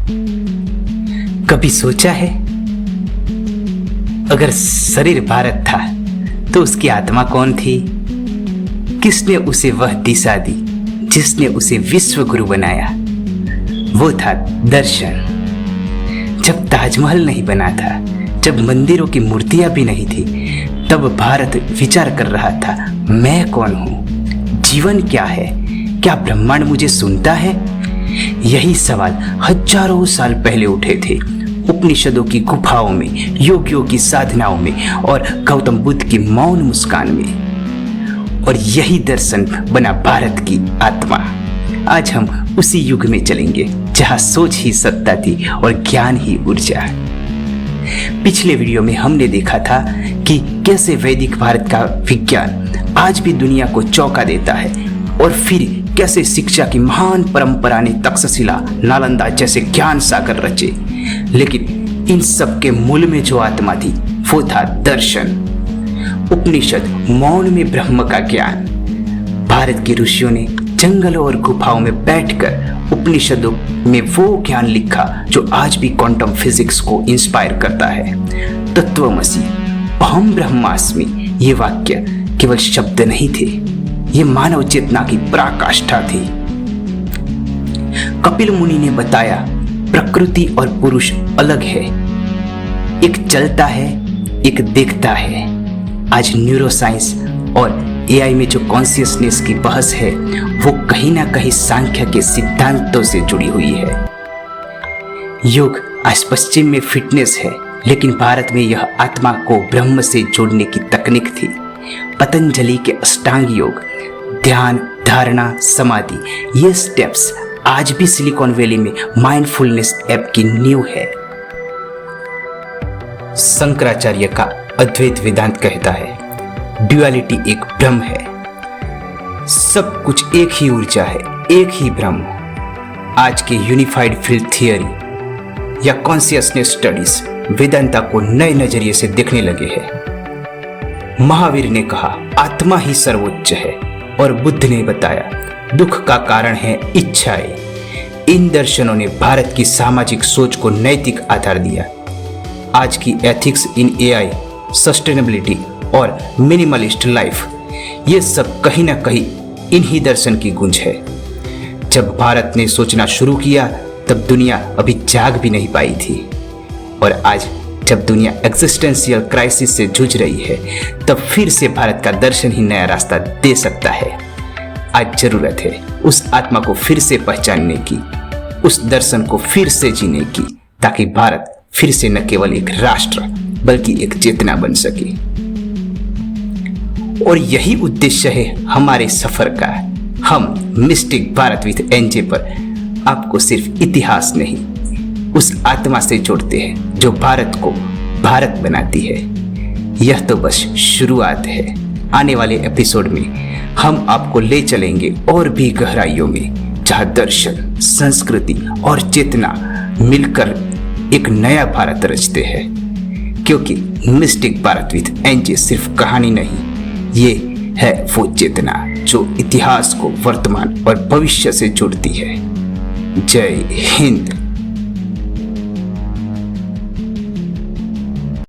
कभी सोचा है, अगर शरीर भारत था तो उसकी आत्मा कौन थी? किसने उसे वह दिशा दी जिसने उसे विश्व गुरु बनाया? वो था दर्शन। जब ताजमहल नहीं बना था, जब मंदिरों की मूर्तियां भी नहीं थी, तब भारत विचार कर रहा था, मैं कौन हूं? जीवन क्या है? क्या ब्रह्मांड मुझे सुनता है? यही सवाल हजारों साल पहले उठे थे, उपनिषदों की गुफाओं में, योगियों की साधनाओं में और गौतम बुद्ध की मौन मुस्कान में। और यही दर्शन बना भारत की आत्मा। आज हम उसी युग में चलेंगे जहां सोच ही सत्ता थी और ज्ञान ही ऊर्जा। पिछले वीडियो में हमने देखा था कि कैसे वैदिक भारत का विज्ञान आज भी दुनिया को चौंका देता है, और फिर कैसे शिक्षा की महान परंपरा ने तक्षशिला, नालंदा जैसे ज्ञान सागर रचे। लेकिन इन सब के मूल में जो आत्मा थी वो था दर्शन। उपनिषद मौन में ब्रह्म का ज्ञान। भारत के ऋषियों ने जंगलों और गुफाओं में बैठकर उपनिषदों में वो ज्ञान लिखा जो आज भी क्वांटम फिजिक्स को इंस्पायर करता है। तत्वमसि, अहम ब्रह्मास्मि, ये वाक्य केवल शब्द नहीं थे, ये मानव चेतना की पराकाष्ठा थी। कपिल मुनि ने बताया, प्रकृति और पुरुष अलग है, एक चलता है, एक देखता है। आज न्यूरोसाइंस और एआई में जो कॉन्शियसनेस की बहस है वो कहीं ना कहीं सांख्य के सिद्धांतों से जुड़ी हुई है। योग आज पश्चिम में फिटनेस है, लेकिन भारत में यह आत्मा को ब्रह्म से जोड़ने की तकनीक थी। पतंजलि के अष्टांग योग, ध्यान, धारणा, समाधि, ये स्टेप्स आज भी सिलिकॉन वैली में माइंडफुलनेस ऐप की नींव है। शंकराचार्य का अद्वैत वेदांत कहता है, ड्युअलिटी एक ब्रह्म है, सब कुछ एक ही ऊर्जा है, एक ही ब्रह्म। आज के यूनिफाइड फील्ड थियरी या कॉन्शियसनेस स्टडीज वेदांता को नए नजरिए से देखने लगे हैं। महावीर ने कहा, आत्मा ही सर्वोच्च है, और बुद्ध ने बताया, दुख का कारण है इच्छाएं। इन दर्शनों ने भारत की सामाजिक सोच को नैतिक आधार दिया। आज की एथिक्स इन एआई, सस्टेनेबिलिटी और मिनिमलिस्ट लाइफ, ये सब कहीं ना कहीं इन्हीं दर्शन की गूंज है। जब भारत ने सोचना शुरू किया तब दुनिया अभी जाग भी नहीं पाई थी, और आज जब दुनिया एग्जिस्टेंशियल क्राइसिस से जूझ रही है तब फिर से भारत का दर्शन ही नया रास्ता दे सकता है। आज जरूरत है उस आत्मा को फिर से पहचानने की, उस दर्शन को फिर से जीने की, ताकि भारत फिर से न केवल एक राष्ट्र बल्कि एक चेतना बन सके। और यही उद्देश्य है हमारे सफर का। हम मिस्टिक भारत विद एनजे पर आपको सिर्फ इतिहास नहीं, उस आत्मा से जोड़ते हैं जो भारत को भारत बनाती है। यह तो बस शुरुआत है। आने वाले एपिसोड में हम आपको ले चलेंगे और भी गहराइयों में, जहां दर्शन, संस्कृति और चेतना मिलकर एक नया भारत रचते हैं। क्योंकि मिस्टिक भारत विद एनजे सिर्फ कहानी नहीं, ये है वो चेतना जो इतिहास को वर्तमान और भविष्य से जोड़ती है। जय हिंद।